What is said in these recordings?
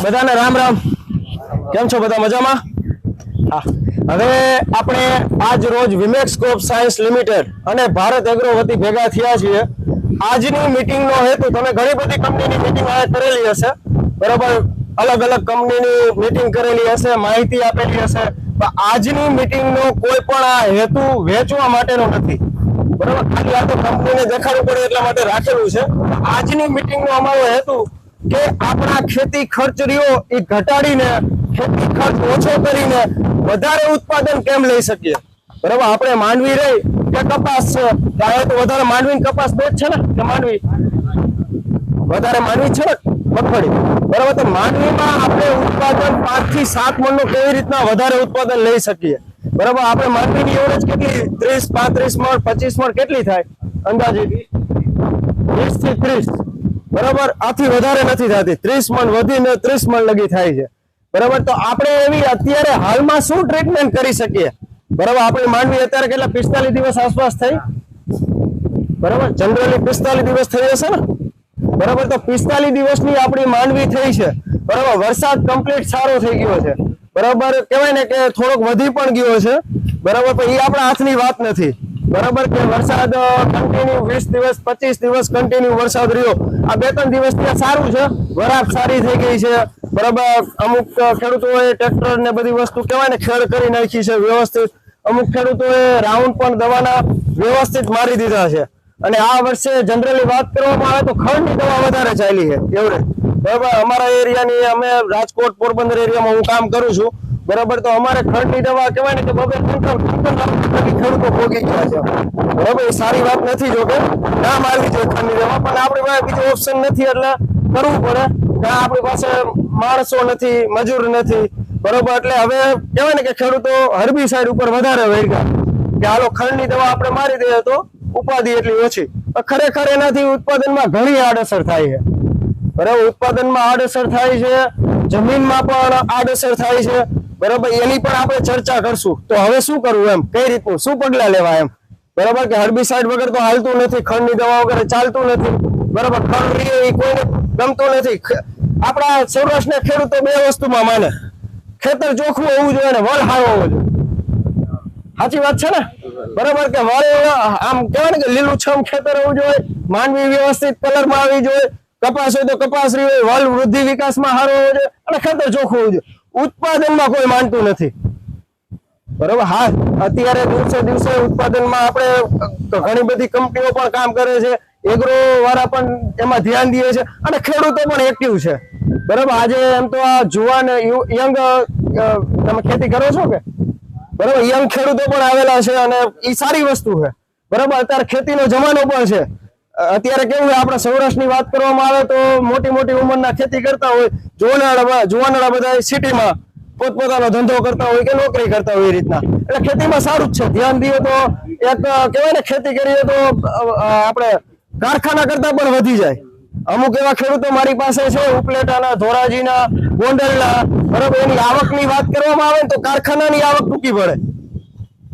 બધાને રામ રામ. કેમ છો બધા? મજામાં? હા. હવે આપણે આજ રોજ વિમેક્સ ક્રોપ સાયન્સ લિમિટેડ અને ભારત એગ્રો વતી ભેગા થયા છીએ. આજની મીટિંગનો હેતુ, તમે ઘણી બધી કંપનીની મીટિંગ કરેલી હશે, બરાબર, અલગ અલગ કંપનીની મીટિંગ કરેલી હશે, માહિતી આપેલી હશે, પણ આજની મીટિંગનો કોઈ પણ આ હેતુ વેચવા માટેનો નથી, બરાબર. ખાલી આ તો કંપનીને દેખાડવું પડે એટલા માટે રાખેલું છે. આજની મીટિંગનો અમારો હેતુ કે આપણા ખેતી ખર્ચ રહ્યો એ ઘટાડીને ખેતી ખર્ચ ઓછો કરીને વધારે ઉત્પાદન કેમ લઈ શકીએ, બરાબર. આપણે માંડવી રહી કે કપાસ છે, ત્યારે તો વધારે માંડવી કપાસ બે જ છે ને, કે માંડવી વધારે માંડવી છે ને મગફળી, બરાબર. તો માંડવીમાં આપણે ઉત્પાદન 5 થી 7 મણનું કેવી રીતના વધારે ઉત્પાદન લઈ શકીએ, બરાબર. આપણે માંડવીની એવરેજ કેટલી 30, 35 મણ, 25 મણ કેટલી થાય અંદાજે? 20 થી 30, બરાબર. આથી વધારે નથી થતી. 30 મણ વધીને 30 મણ લગી થાય છે, બરાબર. તો આપણે એવી અત્યારે હાલમાં શું ટ્રીટમેન્ટ કરી શકીએ, બરાબર. આપણી માંડવી અત્યારે કેટલા 45 દિવસ આસપાસ થઈ, બરાબર. જનરલી 45 દિવસ થઈ હશે ને, બરાબર. તો 45 દિવસની આપણી માંડવી થઈ છે, બરાબર. વરસાદ કમ્પ્લીટ સારો થઈ ગયો છે, બરાબર. કહેવાય ને કે થોડોક વધી પણ ગયો છે, બરાબર. પણ એ આપણા હાથની વાત નથી, બરાબર. કે વરસાદ કન્ટિન્યુ 20 દિવસ 25 દિવસ કન્ટિન્યુ વરસાદ રહ્યો. આ 2-3 દિવસ ત્યાં સારું છે, વરાપ સારી થઈ ગઈ છે, બરાબર. અમુક ખેડૂતોએ ટ્રેક્ટર ને બધી વસ્તુ કહેવાય ને ખેડ કરી નાખી છે વ્યવસ્થિત. અમુક ખેડૂતોએ રાઉન્ડ પણ દવાના વ્યવસ્થિત મારી દીધા છે. અને આ વર્ષે જનરલી વાત કરવામાં આવે તો ખડની દવા વધારે ચાલી છે એવડે, બરાબર. અમારા એરિયાની, અમે રાજકોટ પોરબંદર એરિયામાં હું કામ કરું છું, બરાબર. તો અમારે ખડની દવા કહેવાય ને કે 2-3 ખેડૂતો ભોગી ગયા છે, બરાબર. એ સારી વાત નથી, જો કે ના મારવી જોઈએ ખડની દવા, પણ આપણી પાસે બીજો ઓપ્શન નથી એટલે કરવું પડે. ત્યાં આપણી પાસે માણસો નથી, મજૂર નથી, બરોબર. એટલે હવે કહેવાય ને કે ખેડૂતો હર્બીસાઇડ ઉપર વધારે વળગ્યા કે હાલો ખડની દવા આપણે મારી દઈએ તો ઉપાધિ એટલી ઓછી. ખરેખર એનાથી ઉત્પાદનમાં ઘણી આડઅસર થાય છે, બરાબર. ઉત્પાદનમાં આડઅસર થાય છે, જમીનમાં પણ આડઅસર થાય છે, બરાબર. એની પણ આપણે ચર્ચા કરશું. તો હવે શું કરવું, એમ કઈ રીતનું શું પગલા લેવા, એમ, બરાબર. કે હર્બીસાઇડ વગર તો હાલતું નથી, ખડની દવા વગર ચાલતું નથી, બરાબર. ખડ એ કોઈને ગમતું નથી. આપણા સૌરાષ્ટ્રના ખેડૂતો બે વસ્તુમાં માને, ખેતર ચોખ્ખું હોવું જોઈએ ને વળ સારો હોવો જોઈએ. સાચી વાત છે ને, બરાબર. કે વળ આમ કહેવાય ને કે લીલુંછમ ખેતર હોવું જોઈએ, માંડવી વ્યવસ્થિત કલરમાં આવી જોઈએ, કપાસ હોય તો કપાસ રહી હોય, વળ વૃદ્ધિ વિકાસમાં સારો હોવો જોઈએ, અને ખેતર ચોખ્ખું હોવું જોઈએ. ઉત્પાદનમાં કોઈ માનતું નથી, બરાબર. હા, અત્યારે દિવસે ઉત્પાદનમાં આપણે ઘણી બધી કંપનીઓ પણ કામ કરે છે, એગ્રો વાળા પણ એમાં ધ્યાન દે છે, અને ખેડૂતો પણ એક્ટિવ છે, બરાબર. આજે એમ તો આ જુવાન યંગ, તમે ખેતી કરો છો કે, બરાબર, યંગ ખેડૂતો પણ આવેલા છે, અને એ સારી વસ્તુ છે, બરાબર. અત્યારે ખેતીનો જમાનો પણ છે. અત્યારે કેવું છે, આપણે સૌરાષ્ટ્રની વાત કરવામાં આવે તો મોટી મોટી ઉંમરના ખેતી કરતા હોય, જુવાનડા બધા સિટીમાં પોતપોતાનો ધંધો કરતા હોય કે નોકરી કરતા હોય, એ રીતના. એટલે ખેતીમાં સારું જ છે, ધ્યાન દઈએ તો એક કહેવાય ને ખેતી કરીએ તો આપણે કારખાના કરતા પણ વધી જાય. અમુક એવા ખેડૂતો મારી પાસે છે, ઉપલેટાના, ધોરાજીના, ગોંડલના, બરાબર. એની આવકની વાત કરવામાં આવે તો કારખાનાની આવક ટૂંકી પડે,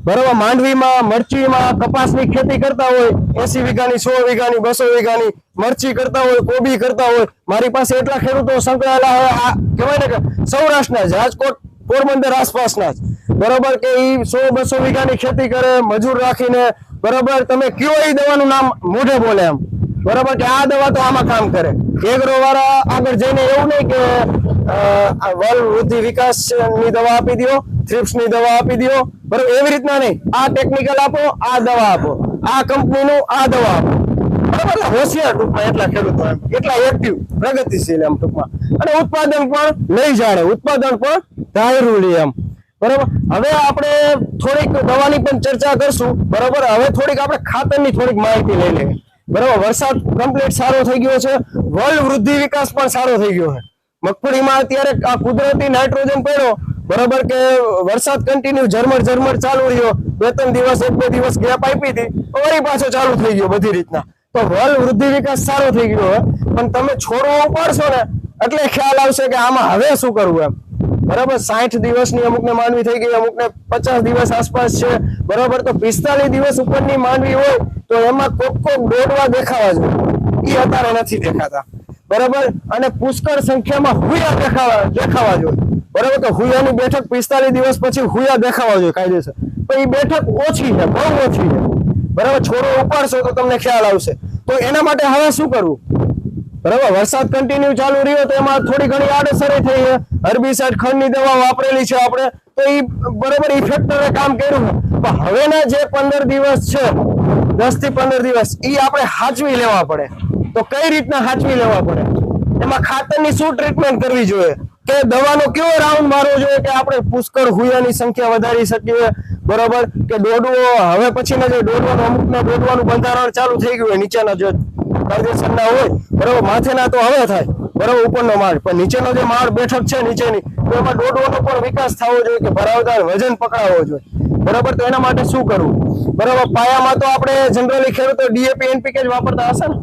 બરાબર. માંડવીમાં, મરચીમાં, કપાસની ખેતી કરતા હોય 80 વીઘાની, 100 વીઘાની, 200 વીઘાની મરચી કરતા હોય, કોબી કરતા હોય. મારી પાસે એટલા ખેડૂતો સંકળાયેલા હોય, આ કહેવાય ને કે સૌરાષ્ટ્રના જ, રાજકોટ પોરબંદર આસપાસના જ, બરાબર. કે એ 100-200 વીઘાની ખેતી કરે મજૂર રાખીને, બરાબર. તમે કયો એ દવાનું નામ મોઢે બોલે એમ, બરાબર. કે આ દવા તો આમાં કામ કરે. એગ્રો વાળા આગળ જઈને એવું નહીં કે વલ વૃદ્ધિ વિકાસની દવા આપી દો, થ્રિપ્સની દવા આપી દો, બરાબર. એવી રીતના નહીં, આ ટેકનિકલ આપો, આ દવા આપો, આ કંપનીનું આ દવા આપો, બરાબર. હોશિયાર ટૂંકમાં એટલા ખેડૂતો એમ, એટલા એક્ટિવ, પ્રગતિશીલ એમ ટૂંકમાં, અને ઉત્પાદન પણ લઈ જાણે, ઉત્પાદન પણ ધાર્યું લે એમ, બરાબર. હવે આપણે થોડીક દવાની પણ ચર્ચા કરશું, બરાબર. હવે થોડીક આપણે ખાતરની થોડીક માહિતી લઈ લઈએ, બરાબર. વરસાદ કમ્પ્લીટ સારો થઈ ગયો છે, વલ વૃદ્ધિ વિકાસ પણ સારો થઈ ગયો છે. મગફળીમાં અત્યારે આ કુદરતી નાઇટ્રોજન પડ્યો, બરાબર. કે વરસાદ કન્ટિન્યુ ઝરમર ચાલુ રહ્યો, 2-3 દિવસ 1-2 દિવસ ગેપ આપી હતી, વળી પાછો ચાલુ થઈ ગયો બધી રીતના. તો વલ વૃદ્ધિ વિકાસ સારો થઈ ગયો હોય, પણ તમે છોડવો ઉપાડશો ને એટલે ખ્યાલ આવશે કે આમાં હવે શું કરવું એમ, બરાબર. 60 દિવસની અમુકને માંડવી થઈ ગઈ, અમુકને 50 દિવસ આસપાસ છે, બરાબર. તો 45 દિવસ ઉપરની માંડવી હોય તો એમાં કોક ડોડવા દેખાવા જોઈએ, એ અત્યારે નથી દેખાતા, બરાબર, અને પુષ્કળ સંખ્યામાં હુયા દેખાવા જોઈએ, બરાબર. તો હુયાની બેઠક 45 દિવસ પછી હુયા દેખાવા જોઈએ કાયદેસર, પણ એ બેઠક ઓછી છે, બહુ ઓછી છે, બરાબર. છોડો ઉપાડશો તો તમને ખ્યાલ આવશે. તો એના માટે હવે શું કરવું, બરાબર. વરસાદ કન્ટિન્યુ ચાલુ રહ્યો તો એમાં થોડી ઘણી આડઅસર થઈ છે. હર્બિસાઇડ ખંડની દવા વાપરેલી છે આપણે, તો એ બરાબર ઇફેક્ટરે કામ કર્યું છે. પણ હવેના જે 15 દિવસ છે, 10 થી 15 દિવસ, એ આપણે હાચવી લેવા પડે. તો કઈ રીતના હાચવી લેવા પડે, એમાં ખાતરની શું ટ્રીટમેન્ટ કરવી જોઈએ, કે દવાનો કેવો રાઉન્ડ મારવો જોઈએ કે આપણે પુષ્કળ હુયાની સંખ્યા વધારી શકીએ, બરાબર. કે દોડવો, હવે પછીના જે દોડવાનું, અમુકના દોડવાનું બંધારણ ચાલુ થઈ ગયું હોય, નીચેના જે કાયદેસરના હોય, બરાબર, માથેના તો હવે થાય, બરાબર, ઉપરનો માળ, પણ નીચેનો જે માળ બેઠક છે નીચેની, તો એમાં દોડવાનો પણ વિકાસ થવો જોઈએ, કે ભરાવદાર વજન પકડાવવો જોઈએ, બરાબર. તો એના માટે શું કરવું, બરાબર. પાયામાં તો આપણે જનરલી ખેડૂતો ડીએપી એનપીકે જ વાપરતા હશે ને,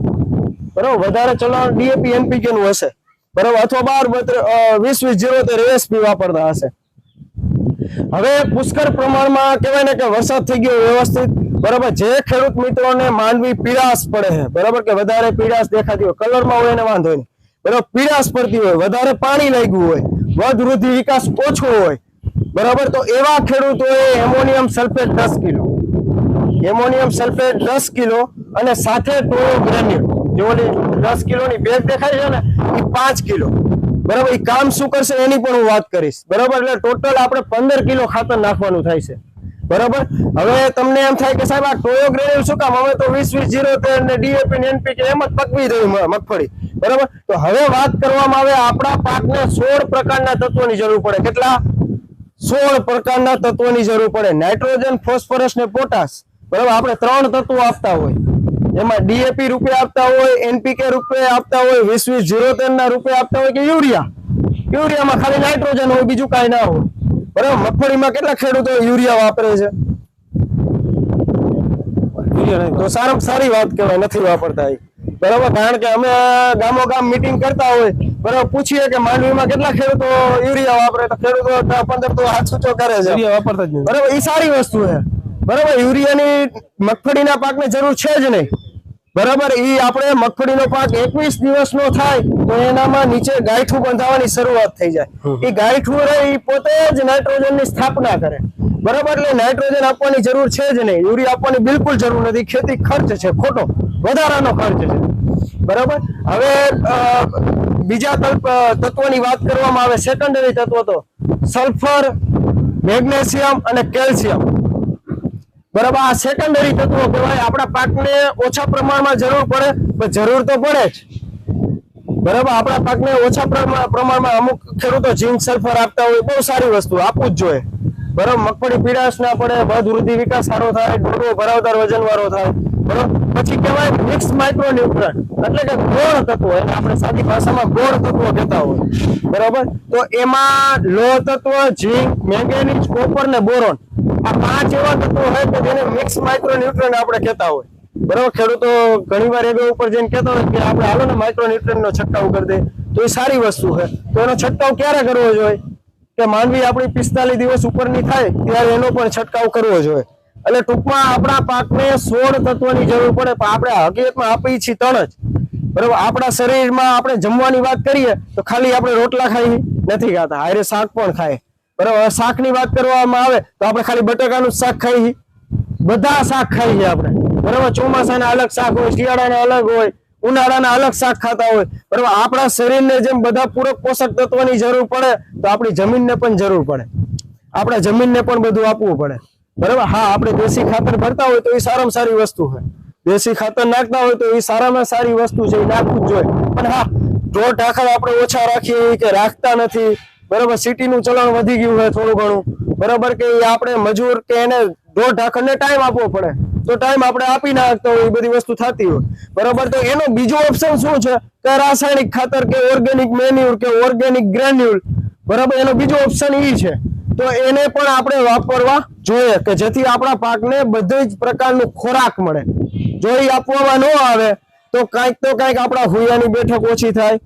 બરાબર. વધારે ચલણ ડીએપી એનપીકે નું હશે, બરાબર, અથવા 12-20-73 એસપી વાપરતા હશે. હવે પુષ્કળ પ્રમાણમાં કહેવાય ને કે વરસાદ થઈ ગયો વ્યવસ્થિત, બરાબર. જે ખેડૂત મિત્રોને માંડવી પીળાશ પડે છે, બરાબર, કે વધારે પીળાશ દેખાતી હોય, કલરમાં હોય એને વાંધો નહીં, બરાબર, પીળાશ પડતી હોય, વધારે પાણી લાગ્યું હોય, વધ વૃદ્ધિ વિકાસ ઓછો હોય, બરાબર, તો એવા ખેડૂતોએ ammonium sulphate 10 kilo, ammonium sulphate 10 kilo અને સાથે ટોયો ગ્રેન્યુલ, જે ઓલી 10 કિલોની બેગ દેખાય છે ને, એ 5 કિલો, બરાબર. એ કામ શું કરશે એની પણ હું વાત કરીશ, બરાબર. એટલે ટોટલ આપણે 15 કિલો ખાતર નાખવાનું થાય છે, બરાબર. હવે તમને એમ થાય કે સાહેબ આ ટોયો ગ્રેન્યુલ શું કામ, હવે તો 20-20-73 ને ડીએપી ને એનપીકે એમ જ પકવી દઈ મગફળી, બરાબર. તો હવે વાત કરવામાં આવે આપણા પાકને 16 પ્રકારના તત્વોની જરૂર પડે. કેટલા? 16 પ્રકારના તત્વોની જરૂર પડે. નાઇટ્રોજન, ફોસ્ફરસ ને પોટાશ, બરાબર. આપણે 3 તત્વો આપતા હોય, એમાં ડીએપી રૂપે આપતા હોય, એનપીકે રૂપે આપતા હોય, 20-20-73 ના રૂપે આપતા હોય, કે યુરિયામાં ખાલી નાઇટ્રોજન હોય, બીજું કાંઈ ના હોય, બરાબર. મગફળીમાં કેટલા ખેડૂતો યુરિયા વાપરે છે? તો સારામાં સારી વાત કહેવાય, નથી વાપરતા, બરાબર. કારણ કે અમે ગામો ગામ મીટિંગ કરતા હોય, બરાબર, પૂછીએ કે માંડવીમાં કેટલા ખેડૂતો યુરિયા વાપરે, તો ખેડૂતો 15 તો હાથ સૂચો કરે છે, વાપરતા જ નહીં, બરાબર. એ સારી વસ્તુ છે, બરાબર. યુરિયાની મગફળીના પાકને જરૂર છે જ નહીં, બરાબર. એ આપણે મગફળીનો પાક 21 દિવસનો થાય તો એનામાં નીચે ગાંઠું બંધાવવાની શરૂઆત થઈ જાય. એ ગાંઠું રહે એ પોતે જ નાઇટ્રોજનની સ્થાપના કરે, બરાબર. એટલે નાઇટ્રોજન આપવાની જરૂર છે જ નહીં, યુરિયા આપવાની બિલકુલ જરૂર નથી. ખેતી ખર્ચ છે, ખોટો વધારાનો ખર્ચ છે, બરાબર. હવે બીજા તત્વોની વાત કરવામાં આવે, સેકન્ડરી તત્વો તો સલ્ફર, મેગ્નેશિયમ અને કેલ્શિયમ, બરાબર. આ સેકન્ડરી તત્વો કહેવાય. આપણા પાકને ઓછા પ્રમાણમાં જરૂર પડે, પણ જરૂર તો પડે જ, બરાબર. આપણા પાકને ઓછા પ્રમાણમાં અમુક ખેડૂતો ઝીંક સલ્ફર આપતા હોય, બહુ સારી વસ્તુ, આપવું જ જોઈએ, બરાબર. મગફળી પીળાશ ના પડે, વધ વૃદ્ધિ વિકાસ સારો થાય, ડોડો ભરાવદાર વજન વાળો થાય, બરાબર. પછી કહેવાય મિક્સ માઇક્રોન્યુટ્રન્ટ, એટલે કે ગૌણ તત્વો, એને આપણે સાદી ભાષામાં ગૌણ તત્વો કહેતા હોય, બરાબર. તો એમાં લોહ તત્વ, ઝીંક, મેંગેનીઝ, કોપર ને બોરોન, આ 5 એવા તત્વો હોય કે જેને મિક્સ માઇક્રોન્યુટ્રન્ટ આપણે કહેતા હોય, બરાબર. ખેડૂતો ઘણીવાર એગો ઉપર જઈને કહેતા હોય કે આપણે હાલો ને માઇક્રોન્યુટ્રન્ટ નો છંટકાવ કરી દે, તો એ સારી વસ્તુ છે. તો એનો છંટકાવ ક્યારે કરવો જોઈએ, કે માંડવી આપણી 45 દિવસ ઉપરની થાય ત્યારે એનો પણ છંટકાવ કરવો જોઈએ. એટલે ટૂંકમાં આપણા પાકને 16 તત્વોની જરૂર પડે, પણ આપણે હકીકતમાં આપી છીએ 3 જ, બરાબર. આપણા શરીરમાં આપણે જમવાની વાત કરીએ તો ખાલી આપણે રોટલા ખાઈ નથી ખાતા, હારે શાક પણ ખાય, બરાબર. શાકની વાત કરવામાં આવે તો આપણે ખાલી બટાકાનું શાક ખાઈ, બધા શાક ખાઈએ આપણે, બરાબર. ચોમાસાના અલગ શાક હોય, શિયાળાના અલગ હોય, ઉનાળાના અલગ શાક ખાતા હોય, બરાબર. આપણા શરીરને જેમ બધા પૂરક પોષક તત્વોની જરૂર પડે તો આપણી જમીનને પણ જરૂર પડે, આપણા જમીનને પણ બધું આપવું પડે, બરાબર. હા, આપણે દેશી ખાતર ભરતા હોય તો એ સારામાં સારી વસ્તુ છે, દેશી ખાતર નાખતા હોય તો એ સારામાં સારી વસ્તુ છે, એ નાખવું જ જોઈએ. પણ હા, ઢોર ઢાંખર આપણે ઓછા રાખીએ કે રાખતા નથી, બરાબર. સિટીનું ચલણ વધી ગયું હોય થોડું ઘણું, બરાબર. કે આપણે મજૂર કે એને ઢોર ઢાંખરને ટાઈમ આપવો પડે, તો ટાઈમ આપણે આપી નાખતા હોય, એ બધી વસ્તુ થતી હોય, બરાબર. તો એનો બીજો ઓપ્શન શું છે કે રાસાયણિક ખાતર કે ઓર્ગેનિક મેન્યુર કે ઓર્ગેનિક ગ્રેન્યુલ, બરાબર. એનો બીજો ઓપ્શન એ છે, તો એને પણ આપણે વાપરવા જોઈએ કે જેથી આપણા પાકને બધી જ પ્રકારનું ખોરાક મળે. જો એ આપવામાં ન આવે તો કાંઈક આપણા હુયાની બેઠક ઓછી થાય,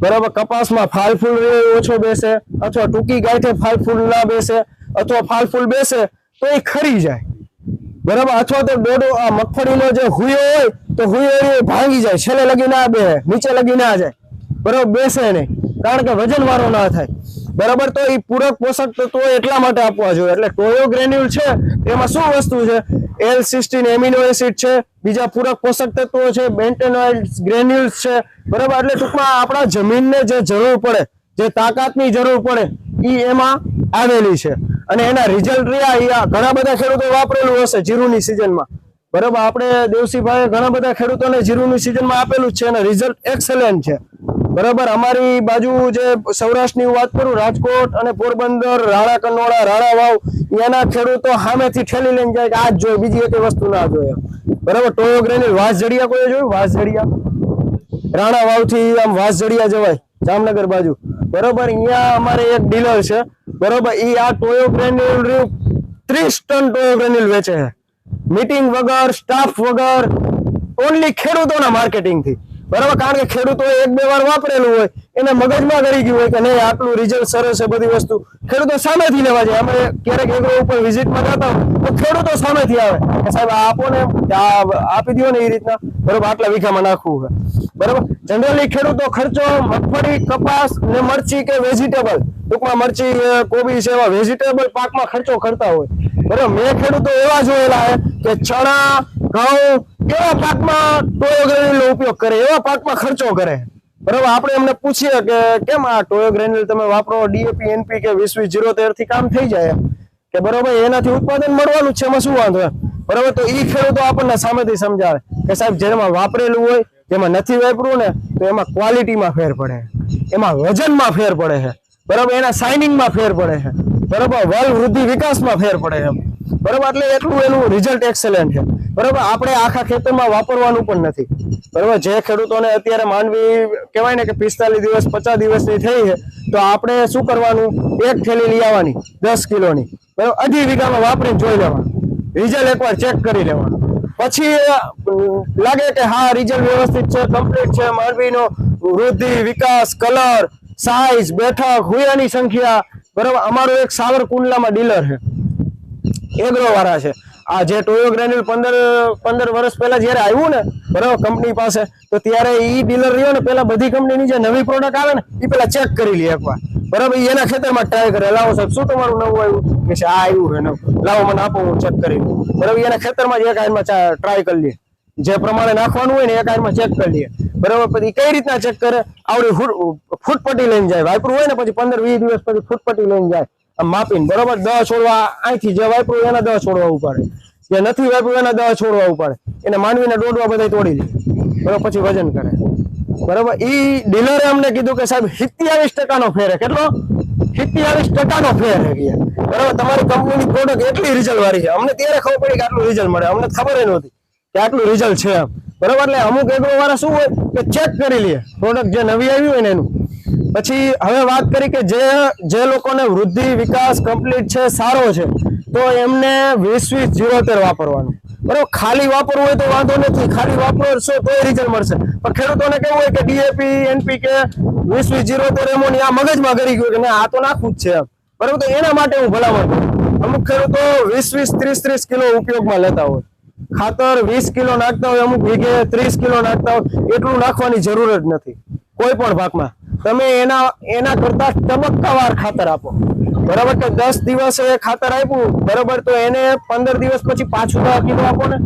બરાબર. કપાસમાં ફાલ ફૂલ ઓછો બેસે, અથવા ટૂંકી ગાંઠે ફાલ ફૂલ ના બેસે, અથવા ફાલ ફૂલ બેસે તો એ ખરી જાય, બરાબર. અથવા તો ડોડો મગફળીનો જે હુયો હોય તો હુયો ભાંગી જાય, છેલ્લે લગી ના બે, નીચે લગી ના જાય, બરાબર બેસે નહીં, કારણ કે વજન વાળો ના થાય, બરાબર. તો એ પૂરક પોષક તત્વો એટલા માટે આપવા જોઈએ. એટલે ટોયો ગ્રેન્યુલ છે એમાં શું વસ્તુ છે? L-cysteine એમિનો એસિડ છે, બીજા પૂરક પોષક તત્વો છે, બેન્ટેનોઇડ ગ્રેન્યુલ્સ છે, બરાબર. એટલે ટૂંકમાં આપણા જમીનને જે જરૂર પડે, જે તાકાતની જરૂર પડે એ એમાં આવેલી છે. અને એના રિઝલ્ટ રહ્યા ઘણા બધા ખેડૂતો વાપરેલું હશે જીરુની સિઝનમાં, બરાબર. આપણે દેવસીભાઈ ઘણા બધા ખેડૂતોને જીરુની સિઝનમાં આપેલું જ છે અને રિઝલ્ટ એક્સેલન્ટ છે, બરાબર. અમારી બાજુ જે સૌરાષ્ટ્રની વાત કરું, રાજકોટ અને પોરબંદર, રાણા કનોડા, રાણા વાવ, એના ખેડૂતો સામેથી ઠેલી લઈને જાય કે આ જ જોઈએ, બીજી એક વસ્તુ ના જોઈએ, બરાબર. ટોયો ગ્રેન્યુલ વાંસજડિયા કોઈ જોયું? વાંસજડિયા રાણા વાવથી આમ વાંસજડિયા જવાય જામનગર બાજુ, બરાબર. અહીંયા અમારે એક ડીલર છે, બરાબર. એ આ ટોયો ગ્રેન્યુલ 30 ટન ટોયો ગ્રેન્યુલ વેચે છે, મીટિંગ વગર, સ્ટાફ વગર, ઓનલી ખેડૂતોના માર્કેટિંગ થી, બરાબર. કારણ કે ખેડૂતો એક બે વાર વાપરેલું હોય, એને મગજમાં કરી ગયું હોય કે નહીં આટલું રિઝલ્ટ સરસ છે, બધી વસ્તુ ખેડૂતો સામેથી લેવા જાય. અમે ક્યારેક એગ્રો ઉપર વિઝિટમાં જતા હોય તો ખેડૂતો સામેથી આવે કે સાહેબ આપો ને, આપી દો ને એ રીતના, બરાબર. આટલા વીઘામાં નાખવું છે, બરાબર. જનરલી ખેડૂતો ખર્ચો મગફળી, કપાસ ને મરચી કે વેજીટેબલ, ટૂંકમાં મરચી, કોબી છે, એવા વેજીટેબલ પાકમાં ખર્ચો કરતા હોય, બરાબર. મેં ખેડૂતો એવા જોયેલા છે કે ચણા, ઘઉં એવા પાકમાં ટોયો ગ્રેન્યુલનો ઉપયોગ કરે, એવા પાકમાં ખર્ચો કરે, બરાબર. આપણે એમને પૂછીએ કે કેમ આ ટોયો ગ્રેન્યુલ તમે વાપરો, ડીએપી, NPK 20-20-73 થી કામ થઈ જાય કે, બરાબર. એનાથી ઉત્પાદન મળવાનું છે, એમાં શું વાંધો, બરાબર. તો એ ખેડૂતો આપણને સામેથી સમજાવે કે સાહેબ જેમાં વાપરેલું હોય, જેમાં નથી વાપરવું ને, તો એમાં ક્વોલિટીમાં ફેર પડે, એમાં વજનમાં ફેર પડે છે, બરાબર. એના શાઇનિંગમાં ફેર પડે છે, બરાબર. વલ વૃદ્ધિ વિકાસમાં ફેર પડે છે, બરાબર. એટલે એટલું એનું રિઝલ્ટ એક્સેલન્ટ છે, બરાબર. આપણે આખા ખેતરમાં વાપરવાનું પણ નથી, બરાબર. જે ખેડૂતોને અત્યારે માંડવી કહેવાય ને કે 45 દિવસ 50 દિવસની થઈ છે, તો આપણે શું કરવાનું? એક થેલી લઈ આવવાની 10 કિલોની, બરાબર. 2.5 વીઘામાં વાપરીને જોઈ લેવાનું, રિઝલ્ટ એકવાર ચેક કરી લેવાનું. પછી લાગે કે હા રિઝલ્ટ વ્યવસ્થિત છે, કમ્પ્લીટ છે, માંડવીનો વૃદ્ધિ, વિકાસ, કલર, સાઈઝ, બેઠક, હુયાની સંખ્યા, બરાબર. અમારો એક સાવરકુંડલામાં ડીલર છે, એગ્રો વાળા છે. આ જે ટોયો ગ્રેન્યુલ 15 વર્ષ પહેલા જયારે આવ્યું ને, બરાબર, કંપની પાસે, તો ત્યારે ઈ ડીલર રહ્યો ને, પેલા બધી કંપનીની જે નવી પ્રોડક્ટ આવે ને એ પેલા ચેક કરી લે એકવાર, બરાબર. એના ખેતરમાં ટ્રાય કરે, લાવો સાહેબ શું તમારું નવું આવ્યું કે છે? આ આવ્યું છે નવું, લાવો મને આપો, હું ચેક કરી લઉં, બરાબર. એના ખેતરમાં જ એક આઈનમાં ટ્રાય કરી લે, જે પ્રમાણે નાખવાનું હોય ને એક આઈનમાં ચેક કરી લે, બરાબર. પછી કઈ રીતના ચેક કરે? આવડી ફૂટપટ્ટી લઈને જાય, વાપરું હોય ને પછી 15-20 દિવસ પછી ફૂટપટ્ટી લઈને જાય માપીને, બરોબર. 10 છોડવા અહીંથી જે વાપરું એના 10 છોડવા ઉપાડે, જે નથી વાપરું એના 10 છોડવા ઉપાડે, એને માંડવીના ડોડવા બધા તોડી લે, બરોબર. પછી વજન કરે, બરોબર. ઈ ડીલરે અમને કીધું કે સાહેબ 27% ફેર, કેટલો? 27% ફેર છે, બરોબર. તમારી કંપનીની પ્રોડક્ટ એટલી રિઝલ્ટ વાળી છે. અમને ત્યારે ખબર પડી કે આટલું રિઝલ્ટ મળે, અમને ખબર નહોતી કે આટલું રિઝલ્ટ છે, બરોબર. એટલે અમુક એગ્રો વાળા શું હોય કે ચેક કરી લે પ્રોડક્ટ જે નવી આવી હોય ને એનું. પછી હવે વાત કરી કે જે લોકોને વૃદ્ધિ, વિકાસ કમ્પ્લીટ છે, સારો છે, તો એમને 20-20-73 વાપરવાનું, બરોબર. ખાલી વાપરવું હોય તો વાંધો નથી, ખાલી વાપરશો તો રિઝલ્ટ મળશે. પણ ખેડૂતોને કેવું હોય કે ડીએપી, NPK 20-20-73 એમોનિયા મગજમાં કરી ગયું કે ના આ તો નાખવું જ છે, બરોબર. તો એના માટે હું ભલામણ કરું. અમુક ખેડૂતો 20-20, 30-30 કિલો ઉપયોગમાં લેતા હોય, ખાતર 20 કિલો નાખતા હોય, અમુક વીઘે 30 કિલો નાખતા હોય. એટલું નાખવાની જરૂર જ નથી કોઈ પણ પાકમાં. તમે એના કરતા તબક્કાવાર ખાતર આપો, બરાબર. કે 10 દિવસે ખાતર આપ્યું, બરાબર, તો એને 15 દિવસ પછી પાછું 10 કિલો આપો ને,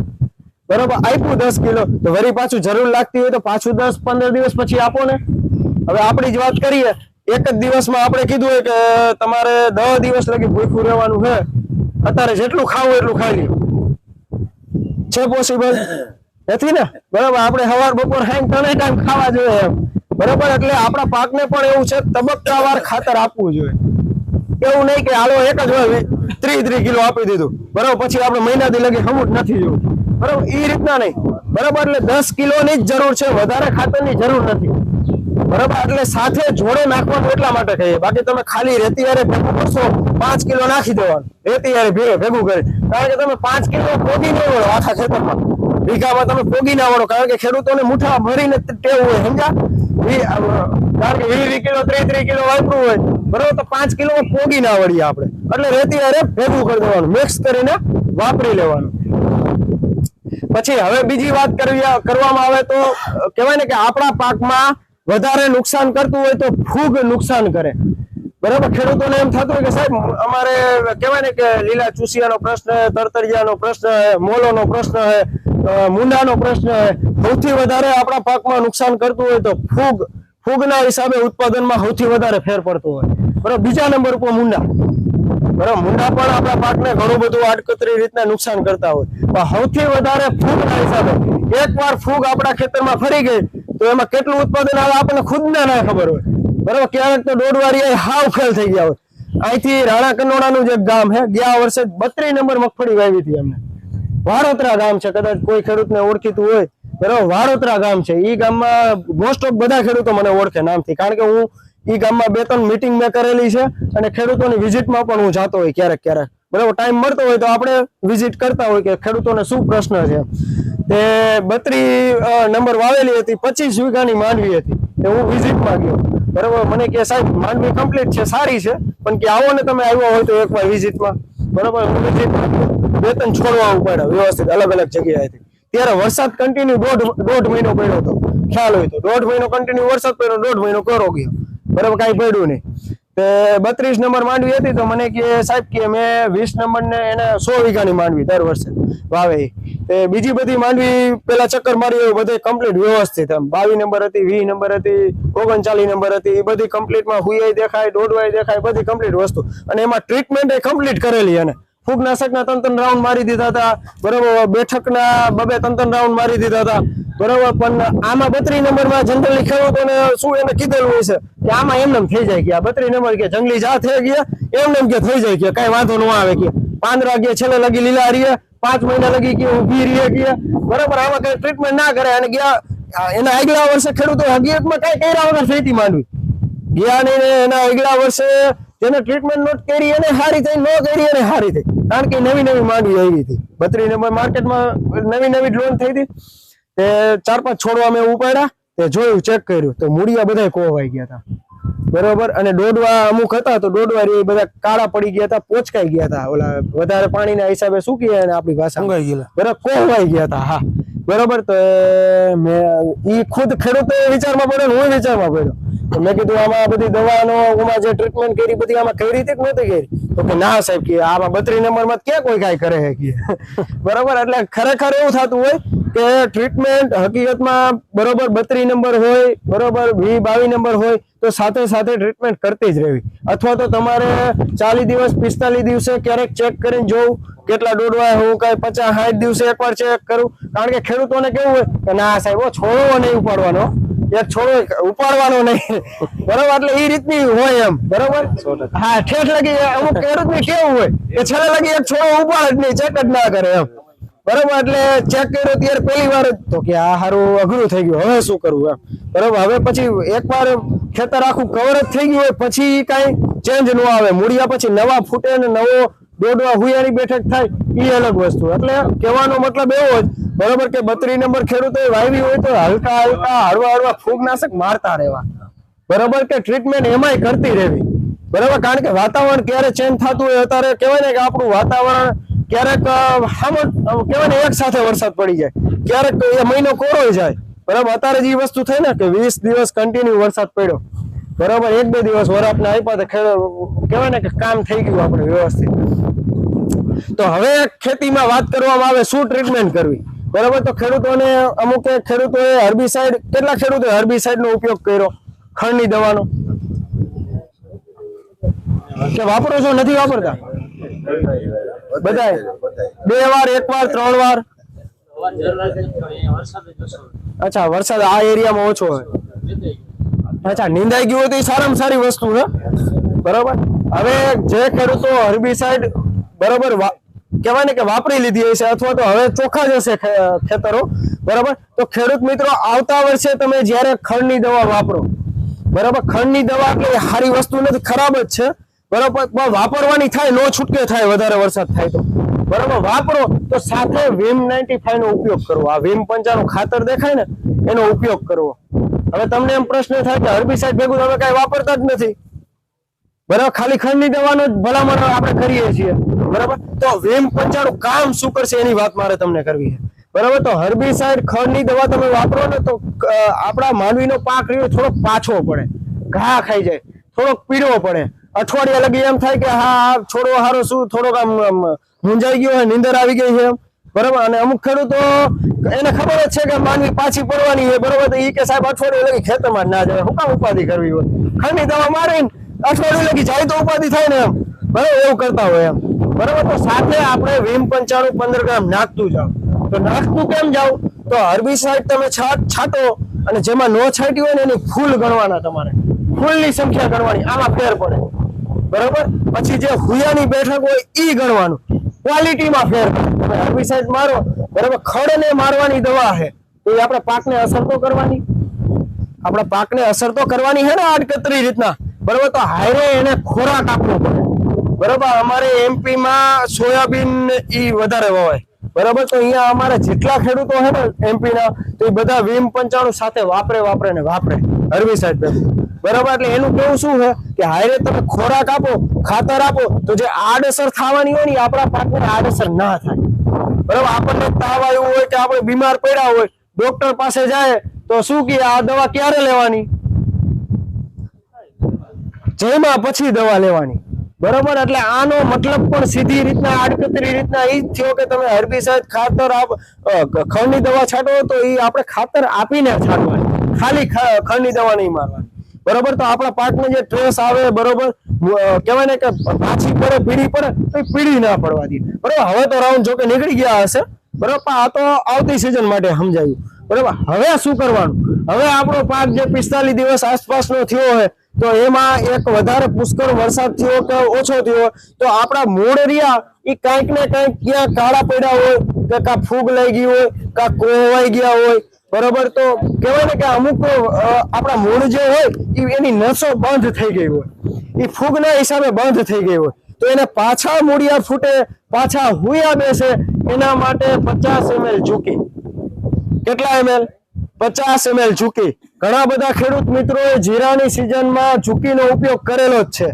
બરાબર. આપ્યું 10 કિલો તો વળી પાછું જરૂર લાગતી હોય તો પાછું 10-15 દિવસ પછી આપો ને. હવે આપણી જ વાત કરીએ, એક જ દિવસમાં આપણે કીધું હોય કે તમારે 10 દિવસ લગી ભૂખ્યું રહેવાનું છે, અત્યારે જેટલું ખાવું એટલું ખાઈ લ્યો, છે પોસિબલ? નથી ને, બરાબર. આપણે સવાર બપોર ખાઈને 3 ટાઈમ ખાવા જોઈએ એમ, બરાબર. એટલે આપણા પાકને પણ એવું છે તબક્કાવાર ખાતર આપવું જોઈએ. એવું નહીં કે હાલો એક જ વાર 30 કિલો આપી દીધું, બરાબર, પછી આપણે મહિનાથી લગી હમું જ નથી જોવું, બરાબર. એ રીતના નહીં, બરાબર. એટલે 10 કિલોની જ જરૂર છે, વધારે ખાતરની જરૂર નથી, બરાબર. એટલે સાથે જોડે નાખવાનું એટલા માટે કહીએ. બાકી તમે ખાલી રેતી હારે ભેગું કરશો, 5 કિલો નાખી દેવાનું રેતી હારે ભેગું કરી, કારણ કે તમે 5 કિલો પોગી નહીં વળો આખા ખેતરમાં, વીઘામાં તમે પોગી ના વળો, કારણ કે ખેડૂતોને મુઠ્ઠા ભરીને ટેવ હોય, સમજ્યા? કારણ કે 20 કિલો 30 કિલો વાપરવું હોય, બરોબર, તો 5 કિલો પોગી ના વળીએ આપણે. એટલે રેતી હારે ભેગું કરી દેવાનું, મિક્સ કરીને વાપરી લેવાનું. પછી હવે બીજી વાત કરવામાં આવે તો કહેવાય ને કે આપણા પાકમાં વધારે નુકસાન કરતું હોય તો ફૂગ નુકસાન કરે, બરાબર. ખેડૂતોને એમ થતું હોય કે સાહેબ અમારે કહેવાય ને કે લીલા ચૂસિયાનો પ્રશ્ન હે, તરતરિયાનો પ્રશ્ન હે, મોલોનો પ્રશ્ન હે, મુંડાનો પ્રશ્ન હે. સૌથી વધારે આપણા પાકમાં નુકસાન કરતું હોય તો ફૂગના હિસાબે ઉત્પાદનમાં સૌથી વધારે ફેર પડતો હોય, બરાબર. બીજા નંબર ઉપર મુંડા, બરાબર. મુંડા પણ આપણા પાકને ઘણું બધું આડકતરી રીતના નુકસાન કરતા હોય, પણ સૌથી વધારે ફૂગના હિસાબે એકવાર ફૂગ આપણા ખેતરમાં ફરી ગઈ તો એમાં કેટલું ઉત્પાદન આવે આપણને ખુદને ના ખબર હોય, બરાબર. ક્યારેક તો દોઢવારી હાવ ફેલ થઈ ગયા હોય. અહીંથી રાણા કનોડાનું જે ગામ હે, ગયા વર્ષે 32 નંબર મગફળી વાવી હતી અમને. વારોતરા ગામ છે, કદાચ કોઈ ખેડૂતને ઓળખીતું હોય, બરાબર. વારોતરા ગામ છે. એ ગામમાં મોસ્ટ ઓફ બધા ખેડૂતો મને ઓળખે નામથી, કારણ કે હું એ ગામમાં 2-3 મીટિંગ મેં કરેલી છે અને ખેડૂતોની વિઝિટમાં પણ હું જાતો હોય ક્યારેક, બરાબર. ટાઈમ મળતો હોય તો આપણે વિઝિટ કરતા હોય કે ખેડૂતોને શું પ્રશ્ન છે. તે 32 નંબર વાવેલી હતી, 25 વીઘાની માંડવી હતી. તે હું વિઝિટમાં ગયો, બરાબર. મને કે સાહેબ માંડવી કમ્પ્લીટ છે, સારી છે, પણ કે આવો ને તમે આવ્યા હોય તો એકવાર વિઝિટમાં, બરાબર. હું વિઝિટમાં 2-3 છોડવા ઉપાડ્યા વ્યવસ્થિત અલગ અલગ જગ્યાએથી. ત્યારે વરસાદ કન્ટિન્યુ દોઢ મહિનો પડ્યો હતો, ખ્યાલ હોય તો. 1.5 મહિનો કન્ટિન્યુ વરસાદ પડ્યો, 1.5 મહિનો કરો ગયો, બરાબર. કાંઈ પડ્યું નહીં. તે 32 નંબર માંડવી હતી તો મને કે સાહેબ કે મેં 20 નંબર ને એને 100 વીઘાની માંડવી દર વર્ષે વાવે. તે બીજી બધી માંડવી પેલા ચક્કર મારી બધે કમ્પ્લીટ વ્યવસ્થિત, એમ 22 નંબર હતી, 20 નંબર હતી, 39 નંબર હતી, એ બધી કમ્પ્લીટમાં હુયાઈ દેખાય, દોડવાઈ દેખાય, બધી કમ્પ્લીટ વસ્તુ. અને એમાં ટ્રીટમેન્ટ એ કમ્પ્લીટ કરેલી. અને ફૂગનાશકના 3 રાઉન્ડ મારી દીધા હતા, બરાબર. બેઠકના 2-3 રાઉન્ડ મારી દીધા હતા, બરાબર. પણ આમાં 32 નંબરમાં જનરલી ખેડૂતોને શું એને કીધેલું હોય છે કે આમાં એમને થઈ જાય કે આ 32 નંબર કે જંગલી જા થઈ ગયા, એમને કે થઈ જાય કે કઈ વાંધો ન આવે કે પાંદરા કે છેલ્લે લગી લીલા રહીએ, 5 મહિના લગી કે ઊભી રહીએ કે, બરાબર. આમાં કઈ ટ્રીટમેન્ટ ના કરે. અને ગયા એના આગલા વર્ષે ખેડૂતો હકીકતમાં કઈ કર્યા વગર થઈ હતી માંડવી. ગયા નહીં, એના આગલા વર્ષે જેને ટ્રીટમેન્ટ નોટ કરી એને હારી થઈ, ન કરી એને હારી થઈ, કારણ કે નવી માંડવી આવી હતી. 32 નંબર માર્કેટમાં નવી લોન થઈ હતી. તે 4-5 છોડવા મેં ઉપાડ્યા, તે જોયું, ચેક કર્યું તો મૂળિયા બધા કોવાઈ ગયા હતા, બરોબર. અને દોડવા અમુક હતા તો દોડવા એ બધા કાળા પડી ગયા હતા, પોચકાઈ ગયા હતા, ઓલા વધારે પાણીના હિસાબે શું કહે આપણી ભાષામાં, બરાબર, કોવાઈ ગયા હતા. હા, બરોબર. તો મેં ઈ ખુદ ખેડૂતો વિચારમાં પડ્યો, હું વિચારમાં પડ્યો. મેં કીધું આમાં બધી દવાનો જે ટ્રીટમેન્ટ કરી બધી આમાં કરી હતી કે નહોતી કરી? તો કે ના સાહેબ કે આમાં 32 નંબરમાં ક્યાં કોઈ કાંઈ કરે છે કે, બરોબર. એટલે ખરેખર એવું થતું હોય કે ટ્રીટમેન્ટ હકીકતમાં બરોબર 32 નંબર હોય, બરોબર 20-22 નંબર હોય તો સાથે સાથે ટ્રીટમેન્ટ કરતી જ રહેવી. અથવા તો તમારે 40 દિવસ 45 દિવસે ક્યારેક ચેક કરીને જોવું કેટલા દોડવા, હું કઈ 50-60 દિવસે એકવાર ચેક કરું. કારણ કે ખેડૂતોને કેવું હોય કે ના સાહેબ છોડવો નહીં ઉપાડવાનો, એક છોડો ઉપાડવાનો નહીં, બરોબર. એટલે એ રીતની હોય એમ, બરોબર. હા, ઠેઠ લગી અમુક ખેડૂતને કેવું હોય કે છેલ્લે લગી એક છોડો ઉપાડે જ નહીં, ચેક જ ના કરે એમ, બરોબર. એટલે ચેક કર્યો ત્યારે પહેલી વાર તો કે આ સારું અઘરું થઈ ગયું, હવે શું કરવું એમ, બરોબર. હવે પછી એકવાર ખેતર આખું કવર જ થઈ ગયું હોય પછી કઈ ચેન્જ ન આવે, મૂળિયા પછી નવા ફૂટે ને નવો દોડવા હુયાની બેઠક થાય, એ અલગ વસ્તુ. એટલે કહેવાનો મતલબ એવો જ, બરોબર, કે 32 નંબર ખેડૂતોએ વાવી હોય તો હલકા હળવા ફૂગનાશક મારતા રહેવા, બરોબર. કે ટ્રીટમેન્ટ એમાંય કરતી રહેવી, બરોબર. કારણ કે વાતાવરણ ક્યારે ચેન્જ થતું હોય, અત્યારે કહેવાય ને કે આપણું વાતાવરણ ક્યારેક કહેવાય ને એક સાથે વરસાદ પડી જાય, ક્યારેક એ મહિનો કોરો જાય, બરાબર. અત્યારે જે વસ્તુ થઈ ને કે 20 દિવસ કન્ટિન્યુ વરસાદ પડ્યો, બરાબર. 1-2 દિવસ વરાપના આપ્યા તો કહેવાય ને કે કામ થઈ ગયું આપણે વ્યવસ્થિત. તો હવે ખેતીમાં વાત કરવામાં આવે શું ટ્રીટમેન્ટ કરવી, બરાબર. તો ખેડૂતોને અમુક ખેડૂતોએ હર્બિસાઇડ, કેટલા ખેડૂતોએ હર્બિસાઇડ નો ઉપયોગ કર્યો, ખણની દવાનો કે વાપરો છો, નથી વાપરતા બધાય? 2 વાર, 1 વાર, 3 વાર? અચ્છા, વરસાદ આ એરિયામાં ઓછો હોય. અચ્છા, નિંદાઈ ગયું હોય તો એ સારામાં સારી વસ્તુ છે, બરોબર. હવે જે ખેડૂતો હર્બિસાઇડ બરોબર કહેવાય ને કે વાપરી લીધી હશે અથવા તો હવે ચોખ્ખા જ હશે ખેતરો, બરાબર. તો ખેડૂત મિત્રો આવતા વર્ષે તમે જયારે ખડની દવા વાપરો, બરાબર. ખડની દવા એટલે સારી વસ્તુ નથી, ખરાબ જ છે, બરાબર. વાપરવાની થાય, નો છૂટકે થાય, વધારે વરસાદ થાય તો, બરાબર. વાપરો તો સાથે VIM 95 નો ઉપયોગ કરવો. આ VIM 55 ખાતર દેખાય ને એનો ઉપયોગ કરવો. હવે તમને એમ પ્રશ્ન થાય કે હર્બિસાઇડ ભેગું તમે કઈ વાપરતા જ નથી, બરાબર. ખાલી ખંડની દવાનો જ ભલામણ આપણે કરીએ છીએ, બરાબર. તો VIM 55 કામ શું કરશે એની વાત મારે તમને કરવી છે, બરાબર. તો હર્બિસાઇડ ખડની દવા તમે વાપરો ને તો આપણા માનવીનો પાક રહ્યો થોડોક પાછો પડે, ઘા ખાઈ જાય, થોડોક પીળો પડે, અઠવાડિયા લગી એમ થાય કે હા છોડવો હારો શું થોડોક આમ મૂંઝાઈ ગયો હોય, નીંદર આવી ગઈ છે, બરાબર. અને અમુક ખેડૂતો એને ખબર જ છે કે માનવી પાછી પડવાની છે, બરાબર. તો એ કે સાહેબ અઠવાડિયું લગી ખેતરમાં ના જાય, હું કામ ઉપાધિ કરવી હોય, ખડની દવા મારીને અઠવાડિયું લગી જાય તો ઉપાધિ થાય ને એમ, બરાબર. એવું કરતા હોય એમ, બરાબર. તો સાથે આપણે વીમ 95 15 ગ્રામ નાખતું જાવ. તો નાખતું કેમ જાવ? તો હર્બિસાઇડ તમે છાંટો અને જેમાં નો છાંટ્યું હોય ને એની ફૂલ ગણવાના, તમારે ફૂલની સંખ્યા ગણવાની, આમાં ફેર પડે, બરાબર. પછી જે હુયાની બેઠક હોય ઈ ગણવાનું, ક્વોલિટીમાં ફેર પડે. તમે હર્બિસાઇડ મારો, બરાબર, ખડને મારવાની દવા છે તો એ આપણે પાકને અસર તો કરવાની, આપણા પાકને અસર તો કરવાની છે ને આડકતરી રીતના, બરાબર. તો હારે એને ખોરાક આપવો પડે, બરાબર. અમારે એમપી માં સોયાબીન ઈ વધારે વવાય, બરાબર. તો અહીંયા અમારે જેટલા ખેડૂતો છે ને એમપી ના, તો એ બધા વીમ 95 સાથે વાપરે હર્બિસાઇડ ભેગું, બરાબર. એટલે એનું કેવું શું છે કે હારે તમે ખોરાક આપો, ખાતર આપો, તો જે આડઅસર થવાની હોય ને આપણા પાકને આડઅસર ના થાય, બરાબર. આપણને તાવ આવ્યો હોય કે આપણે બીમાર પડ્યા હોય, ડોક્ટર પાસે જાય તો શું કે આ દવા ક્યારે લેવાની, જમ્યા પછી દવા લેવાની, બરોબર. એટલે આનો મતલબ પણ સીધી રીતના આડકતરી રીતના ઈ થયો કે તમે હર્બિસાઇડ ખાતર ખડની દવા છાંટો તો એ આપણે ખાતર આપીને છાંટવાની, ખાલી ખડની દવા નહીં મારવાની, બરોબર. તો આપણા પાકને જે ટ્રેસ આવે, બરોબર, કહેવાય ને કે પાછી પડે, પીળી પડે તો એ પીળી ના પડવા દે, બરોબર. હવે તો રાઉન્ડ જોકે નીકળી ગયા હશે, બરોબર. આ તો આવતી સિઝન માટે સમજાયું, બરોબર. હવે શું કરવાનું? હવે આપણો પાક જે 45 દિવસ આસપાસનો થયો હોય તો એમાં એક વધારે પુષ્કળ વરસાદ થયો કે ઓછો થયો તો આપણા મૂળ રહ્યા એ કંઈક ને કંઈક ક્યાં કાળા પડ્યા હોય કે કા ફૂગ લઈ ગઈ હોય, કા કોવાઈ ગયા હોય, બરોબર. તો કહેવાય ને કે અમુક આપણા મૂળ જે હોય એની નસો બંધ થઈ ગઈ હોય, એ ફૂગના હિસાબે બંધ થઈ ગઈ હોય, તો એને પાછા મૂળિયા ફૂટે, પાછા હુયા બેસે, એના માટે 50 ml ચૂકી. કેટલા ml? 50 ml ચૂકી. ઘણા બધા ખેડૂત મિત્રોએ જીરાની સિઝનમાં ચૂકીનો ઉપયોગ કરેલો જ છે.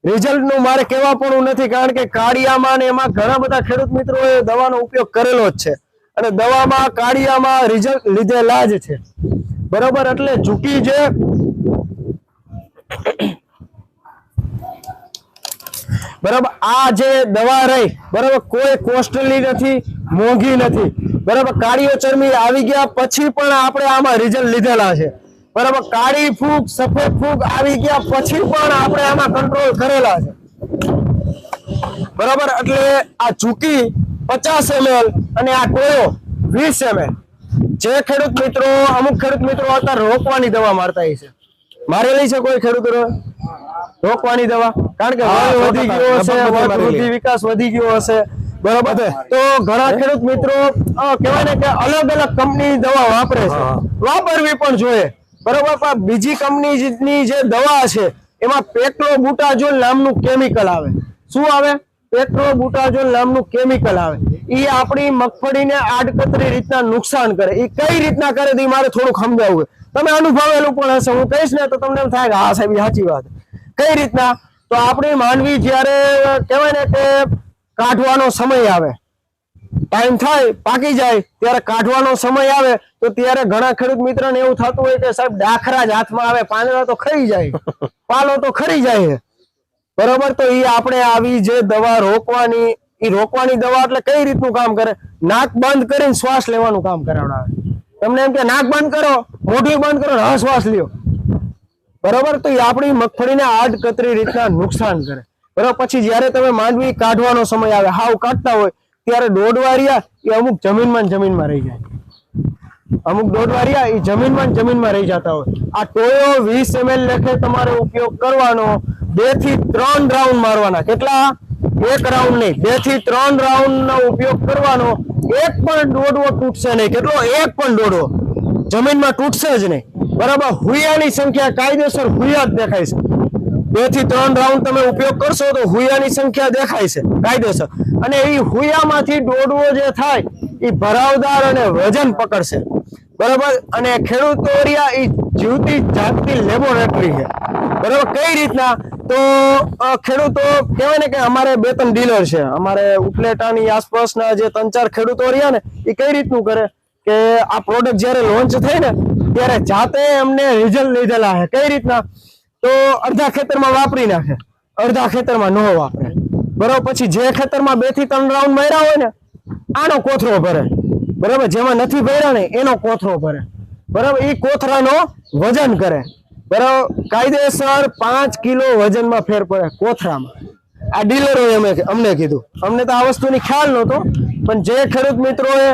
રિઝલ્ટનું મારે કહેવા પણ નથી, કારણ કે કાળિયામાં ને એમાં ઘણા બધા ખેડૂત મિત્રોએ દવાનો ઉપયોગ કરેલો જ છે અને દવામાં કાળિયામાં રિઝલ્ટ લીધેલા જ છે, બરોબર. એટલે ચૂકી જે બરાબર, આ જે દવા રહી, બરાબર, કોઈ કોસ્ટલી નથી, મોંઘી નથી, બરાબર. કાળીઓ ચરમી આવી ગયા પછી પણ આપણે આમાં રિઝલ્ટ લીધેલા છે, બરાબર. કાળી ફૂગ, સફેદ ફૂગ આવી ગયા પછી પણ આપણે આમાં કંટ્રોલ કરેલા છે, બરાબર. એટલે આ ચૂકી 50 ml અને આ ટોયો 20 ml. જે ખેડૂત મિત્રો, અમુક ખેડૂત મિત્રો અત્યારે રોકવાની દવા મારતા છે, મારેલી છે કોઈ ખેડૂતો રોકવાની દવા, કારણ કે વય વધી ગયો હશે, વૃદ્ધિ વિકાસ વધી ગયો હશે, બરોબર. તો ઘણા ખેડૂત મિત્રો કહેવાય ને કે અલગ અલગ કંપની દવા વાપરે છે, વાપરવી પણ જોઈએ, બરોબર. પણ બીજી કંપનીની જે દવા છે એમાં પેટ્રોબુટાઝોલ નામનું કેમિકલ આવે. શું આવે? પેટ્રોબુટાઝોલ નામનું કેમિકલ આવે. એ આપણી મગફળીને આડકતરી રીતના નુકસાન કરે. એ કઈ રીતના કરે તે મારે થોડુંક સમજાવવું, તમે અનુભવેલું પણ હશે, હું કહીશ ને તો તમને એમ થાય કે હા સાહેબ સાચી વાત. કઈ રીતના? તો આપણી માનવી જયારે કહેવાય ને કે કાઢવાનો સમય આવે, ટાઈમ થાય, પાકી જાય, ત્યારે કાઢવાનો સમય આવે તો ત્યારે ઘણા ખેડૂત મિત્રોને એવું થતું હોય કે સાહેબ ડાખરા જ હાથમાં આવે, પાંદડા તો ખરી જાય, પાલો તો ખરી જાય, બરોબર. તો એ આપણે આવી જે દવા રોકવાની, એ રોકવાની દવા એટલે કઈ રીતનું કામ કરે? નાક બંધ કરીને શ્વાસ લેવાનું કામ કરાવડાવે. તમને એમ કે નાક બંધ કરો, મોઢું બંધ કરો, હા શ્વાસ લ્યો, બરોબર. તો એ આપણી મગફળીને આડકતરી રીતના નુકસાન કરે, બરોબર. પછી જયારે તમે માંડવી કાઢવાનો સમય આવે, હાવ કાઢતા હોય ત્યારે દોડવારિયા એ અમુક જમીનમાં રહી જાય, અમુક દોડવારિયા એ જમીનમાં રહી જતા હોય. આ ટોયો 20 ml લેખે તમારે ઉપયોગ કરવાનો, 2 થી 3 રાઉન્ડ મારવાના. કેટલા? 1 રાઉન્ડ નહીં, 2 થી 3 રાઉન્ડ નો ઉપયોગ કરવાનો. એક પણ દોડવો તૂટશે નહીં. કેટલો? એક પણ દોડવો જમીનમાં તૂટશે જ નહીં, બરાબર. હુયાની સંખ્યા કાયદેસર હુયા જ દેખાય છે. 2 થી 3 રાઉન્ડ તમે ઉપયોગ કરશો તો હુયાની સંખ્યા દેખાય છે કાયદેસર, અને એ હુયામાંથી દોડવો જે થાય એ ભરાવદાર અને વજન પકડશે, બરાબર. અને ખેડૂતો એ જીવતી જાગતી લેબોરેટરી છે, બરાબર. કઈ રીતના તો ખેડૂતો કહેવાય ને કે અમારે 2-3 ડીલર છે, અમારે ઉપલેટાની આસપાસના જે 3-4 ખેડૂતો રહ્યા ને એ કઈ રીતનું કરે કે આ પ્રોડક્ટ જ્યારે લોન્ચ થઈ ને ત્યારે જાતે એમને રિઝલ્ટ લીધેલા છે. કઈ રીતના? તો અડધા ખેતરમાં વાપરી નાખે, અડધા ખેતરમાં ન વાપરે, બરાબર. પછી જે ખેતરમાં 2 થી 3 રાઉન્ડ માર્યા હોય ને આનો કોથરો ભરે, બરાબર. જેમાં નથી ભર્યા ને એનો કોથરો ભરે, બરાબર. એ કોથરાનો વજન કરે, બરાબર. કાયદેસર 5 કિલો વજનમાં ફેર પડે કોથરામાં. આ ડીલરોએ અમને કીધું, અમને તો આ વસ્તુની ખ્યાલ નહોતો, પણ જે ખેડૂત મિત્રોએ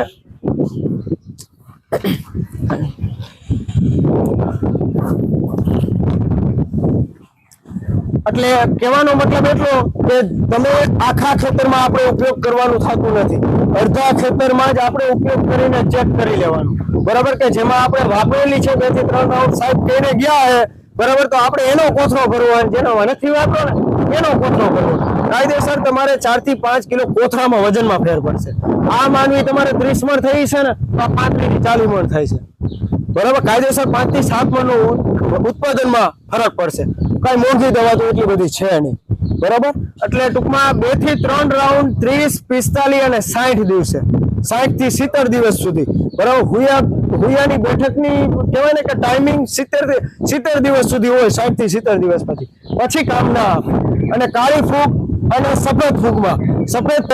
એટલે કહેવાનો મતલબ એટલો કે તમે આખા ખેતરમાં આપણે ઉપયોગ કરવાનું થતું નથી, અડધા ખેતરમાં જ આપણે ઉપયોગ કરીને ચેક કરી લેવાનું, બરાબર. કે જેમાં આપણે વાપરેલી છે 2 થી 3 રાઉન્ડ સાહેબ કહીને ગયા છે, બરાબર. તો આપણે એનો કોથરો ભરવો, જેનો નથી વાપરો ને એનો કોથરો ભરવો. કાયદેસર તમારે 4 થી 5 કિલો કોથરામાં વજનમાં ફેર પડશે. આ માનવી તમારે 30 મણ થઈ છે ને તો 35 થી 40 મણ થાય છે, બરાબર. કાયદેસર 5 થી 7 મણનું ઉત્પાદનમાં ફરક પડશે. કઈ મોંઘી દવા તો એટલી બધી છે નહીં, બરાબર. એટલે ટૂંકમાં 2 થી 3 રાઉન્ડ 30, 45 અને 60 દિવસે, 60 થી 70 દિવસ સુધી, બરાબર. હુયાની બેઠકની કહેવાય ને કે ટાઈમિંગ 70 દિવસ સુધી હોય, 60 થી 70 દિવસ પછી કામ ના આપે. અને કાળી ફૂગ અને સફેદ ફૂગમાં, સફેદ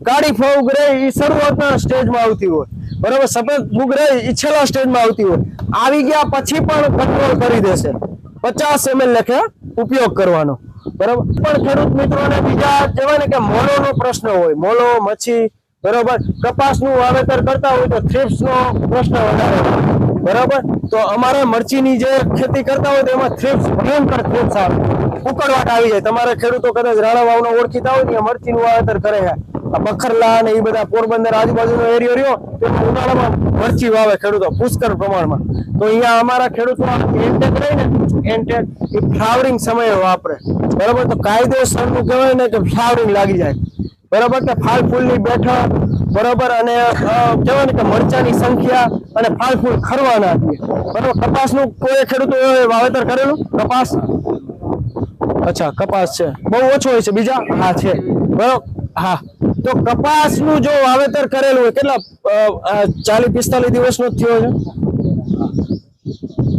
કાળી ફૂગ રહે એ શરૂઆતના સ્ટેજમાં આવતી હોય, બરાબર. સફેદ ફૂગ રહે એ છેલ્લા સ્ટેજમાં આવતી હોય. આવી ગયા પછી પણ કંટ્રોલ કરી દેશે. 50 ml લેખે ઉપયોગ કરવાનો, બરાબર. પણ ખેડૂત મિત્રોને બીજા કહેવાય ને કે મોલોનો પ્રશ્ન હોય, મોલો, મચ્છી, બરાબર. કપાસનું વાવેતર કરતા હોય તો થ્રિપ્સનો પ્રશ્ન વધારે હોય, બરાબર. તો અમારે મરચીની જે ખેતી કરતા હોય તો એમાં થ્રિપ્સ, ભયંકર થ્રિપ્સ આવે, ઉકળવાટ આવી જાય. તમારે ખેડૂતો કદાચ રાણા વાવનો ઓળખીતા હોય ને મરચીનું વાવેતર કરે છે, આ બખરલા ને એ બધા પોરબંદર આજુબાજુનો એરિયો રહ્યો તેમાં ઉનાળામાં મરચી વાવે ખેડૂતો પુષ્કળ પ્રમાણમાં. તો અહીંયા અમારા ખેડૂતો એન્ટેક રહી ને એન્ટેક એ ફ્લાવરિંગ સમયે વાપરે, બરાબર. તો કાયદેસરનું કહેવાય ને કે ફ્લાવરિંગ લાગી જાય, બરાબર. કે ફાલ ફૂલની બેઠક, બરાબર. અને કહેવાય ને કે મરચાની સંખ્યા અને ફાલ ફૂલ ખરવાના દે, બરાબર. કપાસનું કોઈ ખેડૂતો વાવેતર કરેલું કપાસ? અચ્છા, કપાસ છે, બહુ ઓછો હોય છે. બીજા? હા છે, બરાબર. હા, તો કપાસનું જો વાવેતર કરેલું હોય કેટલા 40-45 દિવસનો થયો છે,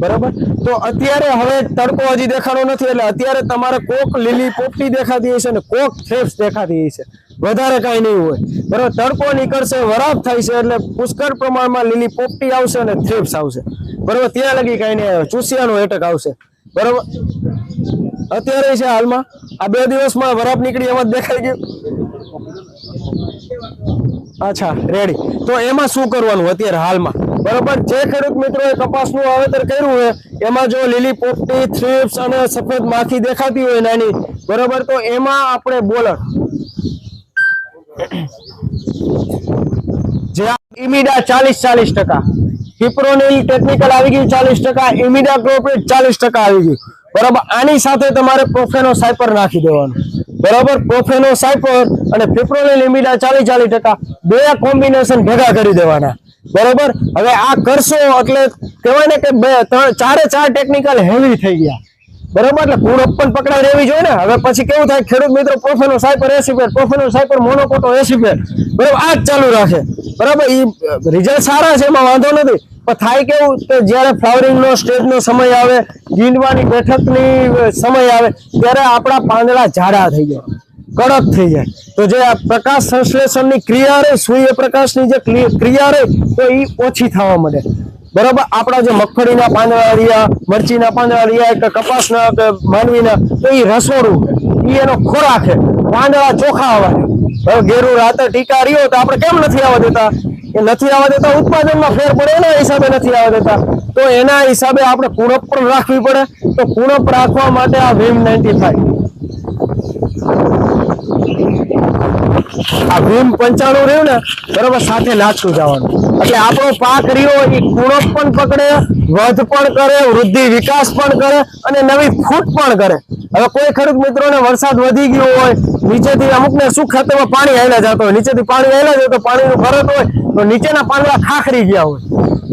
બરાબર. તો અત્યારે હવે તડકો હજી દેખાડો નથી, એટલે અત્યારે તમારે કોક લીલી પોપટી દેખાતી હશે ને કોક થ્રિપ્સ દેખાતી હશે, વધારે કઈ નહીં હોય, બરાબર. તડકો નીકળશે, વરાપ થાય છે એટલે પુષ્કળ પ્રમાણમાં લીલી પોપટી આવશે અને થ્રિપ્સ આવશે, બરાબર. ત્યાં લગી કઈ નહીં આવે, ચૂસિયાનો એટેક આવશે, બરાબર. અત્યારે છે હાલમાં આ 2 દિવસમાં વરાપ નીકળી એમાં દેખાઈ ગયું. અચ્છા, રેડી. તો એમાં શું કરવાનું અત્યારે હાલમાં, બરાબર. જે ખેડૂત મિત્રોએ કપાસનું વાવેતર કર્યું હોય એમાં જો લીલી પોપટી, થ્રિપ્સ અને સફેદ માખી દેખાતી હોય નાની, બરાબર, તો એમાં આપણે બોલર જે ઇમિડા 40%, ફિપ્રોનિલ ટેકનિકલ આવી ગયું 40%, ઇમિડા ક્લોપ્રિડ 40% આવી ગયું, બરાબર. આની સાથે તમારે પ્રોફેનો સાયપર નાખી દેવાનું, બરાબર. પ્રોફેનો સાયપર અને ફિપ્રોનિલ ઇમિડા 40% બે કોમ્બિનેશન ભેગા કરી દેવાના, બરાબર. હવે આ કરશો એટલે કહેવાય ને કે 4 ટેકનિકલ હેવી થઈ ગયા, બરાબર. એટલે ગુણપ પણ પકડાઈ રહેવી જોઈએ ને. હવે પછી કેવું થાય ખેડૂત મિત્રો, પ્રોફેનો સાયપર 80%, પ્રોફેનો સાયપર મોનોકોટો 80%, બરાબર. આ જ ચાલુ રાખે, બરાબર. એ રિઝલ્ટ સારા છે, એમાં વાંધો નથી. પણ થાય કેવું કે જ્યારે ફ્લાવરિંગનો સ્ટેજનો સમય આવે, ગીંડવાની બેઠકની સમય આવે ત્યારે આપણા પાંદડા જાડા થઈ જાય, કડક થઈ જાય. તો જે આ પ્રકાશ સંશ્લેષણની ક્રિયા રહે, સૂર્યપ્રકાશની જે ક્રિયા રહે તો એ ઓછી થવા માંડે, બરાબર. આપણા જે મગફળીના પાંદડા રહ્યા, મરચીના પાંદડા રહ્યા કે કપાસના કે માનવીના, તો એ રસોડું એ એનો ખોરાક છે, પાંદડા ચોખ્ખા આવવા દે. હવે ગેરું રાતે ટીકા રહ્યો તો આપણે કેમ નથી આવવા દેતા? એ નથી આવવા દેતા, ઉત્પાદનમાં ફેર પડે, એના હિસાબે નથી આવવા દેતા. તો એના હિસાબે આપણે કુણપ પણ રાખવી પડે. તો કુણપ રાખવા માટે આ VIM 95, આ VIM 95 રહ્યું ને, બરાબર, સાથે નાખતું જવાનું. એટલે આપણો પાક રહ્યો એ કુણપ પણ પકડે, વધ પણ કરે, વૃદ્ધિ વિકાસ પણ કરે અને નવી ફૂટ પણ કરે. હવે કોઈ ખેડૂત મિત્રોને વરસાદ વધી ગયો હોય, નીચેથી અમુકને શું ખેતરમાં પાણી આવેલા જતો હોય, નીચેથી પાણી આવેલા જાય તો પાણીનું ભરત હોય તો નીચેના પાંદડા ખાખરી ગયા હોય,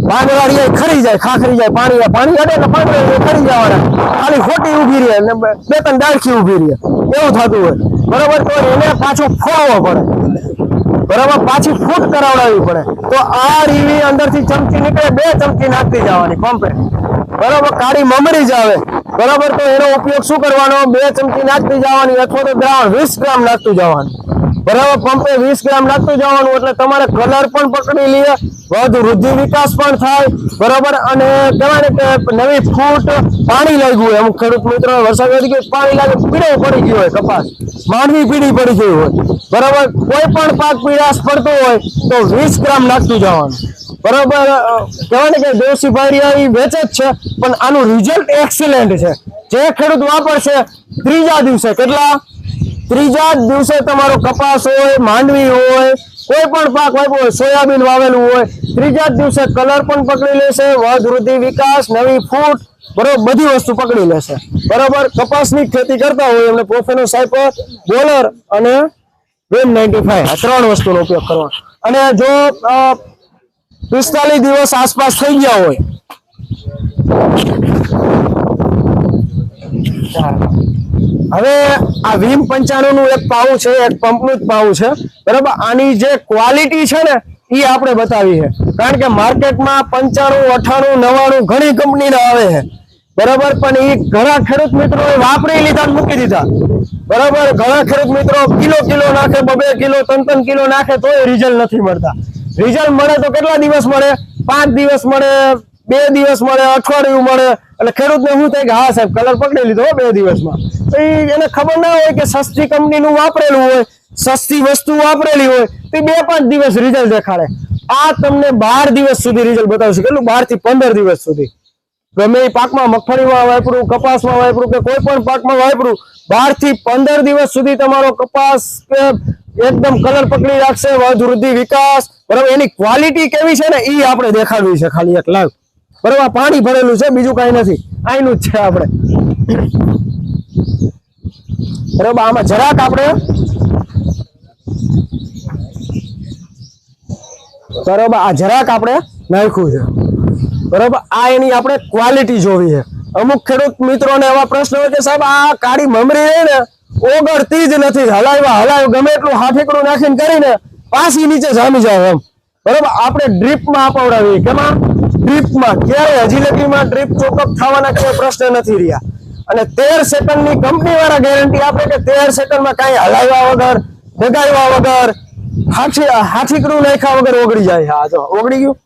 પાંદડાળીયા ખરી જાય, ખાખરી જાય, પાણી અડે ને પાંદડાળીયા ખરી જવાના, ખાલી ખોટી ઊભી રહે ને 2-3 ડાળખી ઊભી રહે, એવું થતું હોય બરોબર. તો એને પાછો ફોડવો પડે બરાબર, પાછી ફૂટ કરાવડાવવી પડે. તો આ રીવી અંદરથી ચમચી નીકળે, 2 ચમચી નાખતી જવાની પંપે બરાબર, કાળી મમરી જ આવે બરાબર. તો એનો ઉપયોગ શું કરવાનો, 2 ચમચી નાખતી જવાની અથવા તો દ્રાવણ 20 ગ્રામ નાખતું જવાનું બરાબર. પંપે 20 ગ્રામ નાખતું જવાનું એટલે તમારે કલર પણ પકડી લે, વધુ વૃદ્ધિ વિકાસ પણ થાય બરાબર. અને કહેવાય ને કે નવી ફૂટ, પાણી લાગ્યું હોય, અમુક ખેડૂત મિત્રો વરસાદ વધી ગયો પાણી લાગે, પીળો પડી ગયો હોય કપાસ, માંડવી પીળી પડી ગઈ હોય બરાબર, કોઈ પણ પાક પીળાશ પડતો હોય તો 20 ગ્રામ નાખતું જવાનું બરાબર. કહેવાય ને કે દેશી ભાઈ વેચે જ છે પણ આનું રિઝલ્ટ એક્સેલન્ટ છે. જે ખેડૂત વાપરશે ત્રીજા દિવસે, કેટલા ત્રીજા દિવસે તમારો કપાસ હોય, માંડવી હોય, કોઈ પણ પાક વાવ્યો હોય, સોયાબીન વાવેલું હોય, ત્રીજા દિવસે કલર પણ પકડી લેશે, વધ વૃદ્ધિ વિકાસ, નવી ફૂટ બરોબર, બધી વસ્તુ પકડી લેશે બરોબર. કપાસની ખેતી કરતા હોય એમને પ્રોફેનો સાયપર, બોલર અને વેમ 95 આ 3 વસ્તુનો ઉપયોગ કરવાનો. અને જો 45 દિવસ આસપાસ થઈ ગયા હોય, હવે આ વીમ 95 નું એક પાવું છે, એક પંપનું જ પાવું છે બરાબર. આની જે ક્વોલિટી છે ને એ આપણે બતાવી છે, કારણ કે માર્કેટમાં 95, 98, 99 ઘણી કંપનીના આવે છે બરાબર. પણ એ ઘણા ખેડૂત મિત્રો વાપરી લીધા મૂકી દીધા બરાબર. ઘણા ખેડૂત મિત્રો કિલો નાખે, 2 કિલો 3 કિલો નાખે તોય રિઝલ્ટ નથી મળતા. રિઝલ્ટ મળે તો કેટલા દિવસ મળે, 5 દિવસ મળે, 2 દિવસ મળે, અઠવાડિયું મળે. એટલે ખેડૂતને શું થાય કે હા સાહેબ કલર પકડી લીધો 2 દિવસમાં. તો એને ખબર ના હોય કે સસ્તી કંપનીનું વાપરેલું હોય, સસ્તી વસ્તુ વાપરેલી હોય તો 2-5 દિવસ રિઝલ્ટ દેખાડે. આ તમને 12 દિવસ સુધી રિઝલ્ટ બતાવશે. કેટલું? 12 થી 15 દિવસ સુધી. ગમે એ પાકમાં, મગફળીમાં વાપરું, કપાસમાં વાપરું કે કોઈ પણ પાકમાં વાપરું, 12 થી 15 દિવસ સુધી તમારો કપાસ એકદમ કલર પકડી રાખશે, વધુ વૃદ્ધિ વિકાસ બરાબર. એની ક્વોલિટી કેવી છે ને એ આપણે દેખાડવી છે ખાલી એક લાઈવ બરાબર. પાણી ભરેલું છે, બીજું કઈ નથી, આઈનું જ છે આપણે બરાબર. આમાં જરાક આપણે બરાબર, આ જરાક આપણે નાખ્યું છે બરાબર. આ એની આપણે ક્વોલિટી જોવી છે. અમુક ખેડૂત મિત્રોને એવા પ્રશ્ન હોય કે સાહેબ આ કાળી મમરી રહી ને ઓગળતી જ નથી, હલાવ્યા ગમે એટલું હાથેકડું નાખીને કરીને પાછી નીચે જામી જાય એમ બરાબર. આપણે ડ્રીપમાં અપાવડાવીએ, કેમાં? ડ્રીપમાં. ક્યારે હજી લગીમાં ડ્રીપ ચોકઅપ થવાના કોઈ પ્રશ્ન નથી રહ્યા. અને 13 સેકન્ડની કંપની વાળા ગેરંટી આપે કે 13 સેકન્ડમાં કાંઈ હલાવ્યા વગર, દગાવ્યા વગર, હાથીકડું નાખ્યા વગર ઓગળી જાય. હા જો ઓગળી ગયું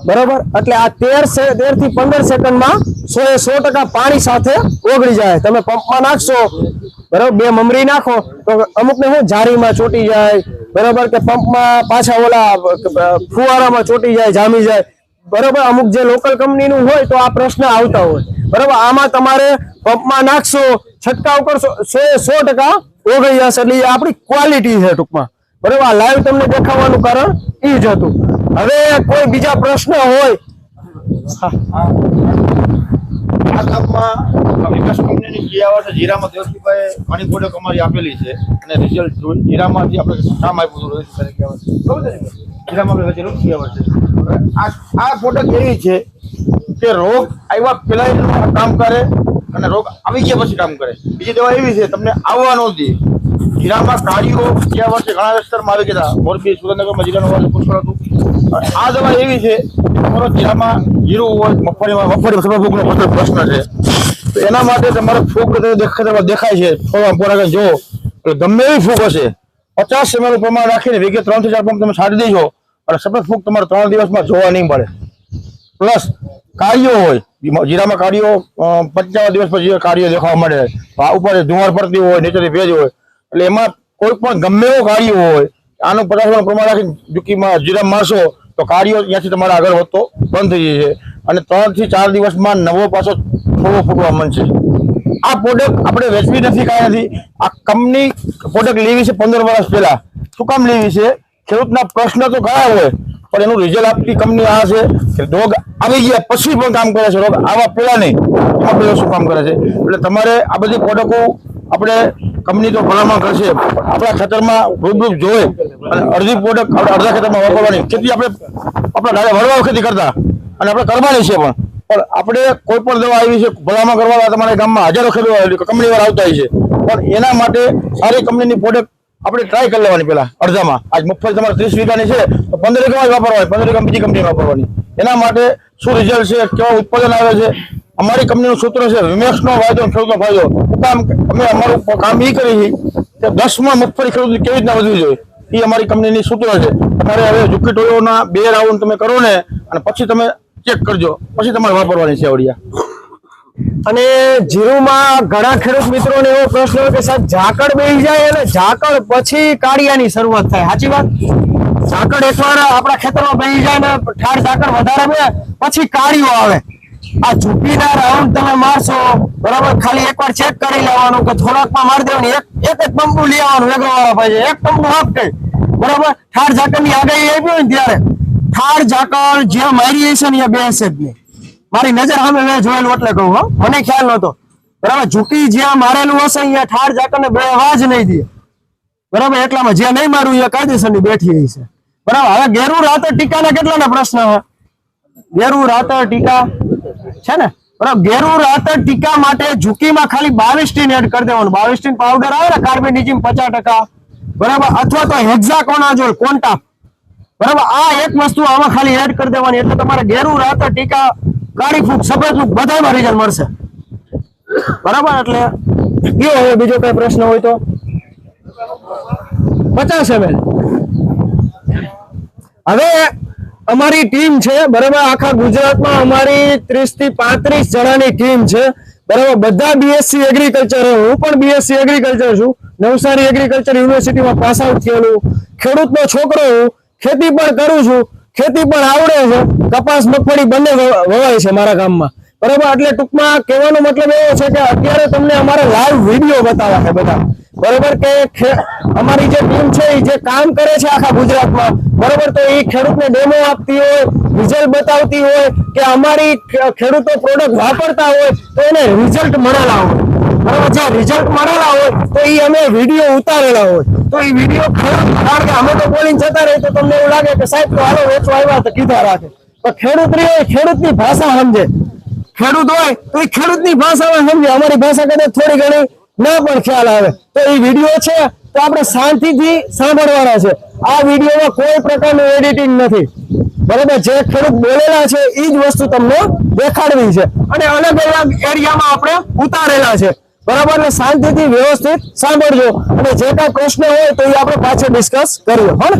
બરાબર. એટલે આ 13 થી 15 સેકન્ડમાં 100% પાણી સાથે ઓગળી જાય. તમે પંપમાં નાખશો બરાબર, 2 મમરી નાખો તો અમુક ને શું જારીમાં ચોટી જાય બરાબર, કે પંપમાં પાછા ઓલા ફુવારામાં ચોટી જાય, જામી જાય બરાબર. અમુક જે લોકલ કંપનીનું હોય તો આ પ્રશ્ન આવતા હોય બરાબર. આમાં તમારે પંપમાં નાખશો, છંટકાવ કરશો, 100% ઓગળી જશે. એટલે એ આપણી ક્વોલિટી છે ટૂંકમાં બરાબર. આ લાઈવ તમને દેખાવાનું કારણ એ જ હતું. હવે કોઈ બીજા પ્રશ્ન હોય? આ કામમાં વિકાસ કંપનીની ગયા વર્ષે જીરામાં દેવજીભાઈ ઘણી પ્રોડક્ટ અમારી આપેલી છે અને રિઝલ્ટ જોઈ જીરામાંથી આપણે કામ આપ્યું હતું જીરામાં આપણે વચ્ચે ગયા વર્ષે. આ પ્રોડક્ટ એવી છે કે રોગ આવ્યા પહેલા કામ કરે અને રોગ આવી ગયા પછી કામ કરે. બીજી દવા એવી છે તમને આવવા ન દે. જીરામાં કાળીઓ ગયા વર્ષે ઘણા વિસ્તારમાં આવી ગયા હતા, મોરબી, સુરેન્દ્રનગરમાં જીરાનું વાવેતર પુષ્કળ હતું. આ દવા એવી છે તમારો જીરામાં જીરું હોય, મગફળી સભાભૂખનો પ્રશ્ન છે તો એના માટે તમારે ફૂગ દેખાય છે થોડા જો ગમે એવી ફૂગ હશે 50 ml પ્રમાણ રાખીને વીઘે 3 થી 4 પંપ તમે છાડી દેજો અને સફેદ ફૂગ તમારે 3 દિવસમાં જોવા નહીં મળે. પ્લસ કાળીઓ હોય, જીરામાં કાળીઓ 55 દિવસ પછી કાળીઓ દેખાવા મળે, ઉપર ધુમાર પડતી હોય, નીચેથી ભેજ હોય, એટલે એમાં કોઈ પણ ગમે એવો કાળીઓ હોય આનું 50 ml પ્રમાણ રાખીને ડૂકીમાં જીરા મારશો તો કાળીઓ ત્યાંથી તમારે આગળ વધતો બંધ થઈ જાય છે અને 3 થી 4 દિવસમાં નવો પાછો થોડો ફૂટવા માંડશે. આ પ્રોડક્ટ આપણે વેચવી નથી, કાંઈ નથી. આ કંપની પ્રોડક્ટ લેવી છે 15 વર્ષ પહેલા. શું કામ લેવી છે? ખેડૂતના પ્રશ્ન તો ઘણા હોય પણ એનું રિઝલ્ટ આપતી કંપની આ છે કે રોગ આવી ગયા પછી પણ કામ કરે છે, રોગ આવા પહેલા નહીં એમાં પહેલા શું કામ કરે છે. એટલે તમારે આ બધી પ્રોડક્ટો આપણે કંપની તો ભલામણ કરશે, આપણા ખેતરમાં રૂબરૂપ જોઈ અને અડધી પ્રોડક્ટ આપણે અડધા ખેતરમાં વાપરવાની. કેટલી આપણે આપણા દાદા વડવાઓ ખેતી કરતા અને આપણે કરવાની છે પણ આપણે કોઈ પણ દવા આવી છે ભલામણ કરવા તમારા ગામમાં હજારો ખેડૂતો કંપની વાળા આવતા હોય છે પણ એના માટે સારી કંપનીની પ્રોડક્ટ આપણે ટ્રાય કરી લેવાની પેલા અડધામાં આજ મગફળી તમારે 30 વીઘાની છે તો 15 વીઘામાં જ વાપરવાની 15 વીઘા બીજી કંપની વાપરવાની એના માટે શું રિઝલ્ટ છે કેવા ઉત્પાદન આવે છે અમારી કંપનીનું સૂત્ર છે વિમેક્સનો ફાયદો ખેડૂતનો ફાયદો અમે અમારું કામ એ કરી કે 10માં મગફળી ખેડૂત કેવી રીતના વધવી જોઈએ એ અમારી કંપનીની સૂત્ર છે તમારે હવે જુકી ટોયોના 2 રાઉન્ડ તમે કરો ને અને પછી તમે ચેક કરજો પછી તમારે વાપરવાની છે આવડિયા અને જીરુમાં ઘણા ખેડૂત મિત્રોને એવો પ્રશ્ન હોય કે સાહેબ ઝાકળ બેસી જાય અને ઝાકળ પછી કાળિયાની શરૂઆત થાય સાચી વાત ઝાકળ એકવાર આપણા ખેતરમાં બેસી જાય ને ઠાર ઝાકળ વધારે બે પછી કાળિયો આવે આ ઝૂપીના રાઉન્ડ તમે મારશો બરાબર ખાલી એકવાર ચેક કરી લેવાનું કે થોડાકમાં મારી દેવાનું એક જ પંપું લઈ આવવાનું વેગળવાળા પાસે એક પંપું હાફ કઈ બરાબર ઠાર ઝાકળની આગાહી આવી હોય ને ત્યારે ઠાર ઝાકળ જ્યાં મારી હશે ને ત્યાં બેસે જ નહીં મારી નજર સામે મેં જોયેલું એટલે કહું હો મને ખ્યાલ નતો બરાબર ઝૂકી જ્યાં મારેલું હશે અહીંયા ઠાર ઝાકળને બે અવાજ નહીં દે બરાબર એટલામાં જ્યાં નહીં મારું અહીંયા કાયદેસરની બેઠી છે બરાબર હવે ગેરુ રાતર ટીકાના કેટલાના પ્રશ્ન છે ગેરુ રાતર ટીકા છે ને બરાબર ગેરુ રાતર ટીકા માટે ઝૂકીમાં ખાલી 22 ટીન એડ કરી દેવાનું 22 ટીન પાવડર આવે ને કાર્બેનિઝમ 50% બરાબર અથવા તો હેક્ઝાકોનાઝોલ કોન્ટાપ બરાબર આ એક વસ્તુ આમાં ખાલી એડ કરી દેવાની એટલે તમારે ગેરુ રાતર ટીકા કાળી ફૂગ સફેદ ફૂગ બધામાં રિઝલ્ટ મળશે બરાબર એટલે કયો હવે બીજો કઈ પ્રશ્ન હોય તો 50 ml હવે અમારી ટીમ છે બરાબર આખા ગુજરાતમાં અમારી 30 થી 35 જણાની ટીમ છે બરાબર બધા બીએસસી એગ્રીકલ્ચર હું પણ બીએસસી એગ્રીકલ્ચર છું નવસારી એગ્રીકલ્ચર યુનિવર્સિટીમાં પાસ આઉટ થયેલું ખેડૂતનો છોકરો હું ખેતી પણ કરું છું ખેતી પણ આવડે છે કપાસ મગફળી બંને વવાય છે મારા ગામમાં બરાબર એટલે ટૂંકમાં કહેવાનો મતલબ એવો છે કે અત્યારે તમને અમારે લાઈવ વિડીયો બતાવ્યા છે બધા બરાબર કે અમારી જે ટીમ છે એ જે કામ કરે છે આખા ગુજરાતમાં બરાબર તો એ ખેડૂતને ડેમો આપતી હોય રિઝલ્ટ બતાવતી હોય કે અમારી ખેડૂતો પ્રોડક્ટ વાપરતા હોય તો એને રિઝલ્ટ મળેલા હોય બરાબર જે રિઝલ્ટ મળેલા હોય તો એ અમે વિડીયો ઉતારેલા હોય તો એ વિડીયો કારણ કે અમે તો બોલીને જતા રહી તો તમને એવું લાગે કે સાહેબ તો હાલો વેચવા આવ્યા તો કીધા રાખે તો ખેડૂત રહ્યો ખેડૂતની ભાષા સમજે ખેડૂત હોય તો એ ખેડૂતની ભાષામાં સમજે અમારી ભાષા કદાચ થોડી ઘણી ના પણ ખ્યાલ આવે તો એ વિડીયો છે તો આપણે શાંતિથી સાંભળવાના છે આ વિડીયોમાં કોઈ પ્રકારનું એડિટિંગ નથી બરાબર જે ખેડૂત બોલેલા છે એ જ વસ્તુ તમને દેખાડવી છે અને અલગ અલગ એરિયામાં આપણે ઉતારેલા છે બરાબર એટલે શાંતિથી વ્યવસ્થિત સાંભળજો અને જે કાંઈ પ્રશ્ન હોય તો એ આપણે પાછળ ડિસ્કસ કરીએ હો ને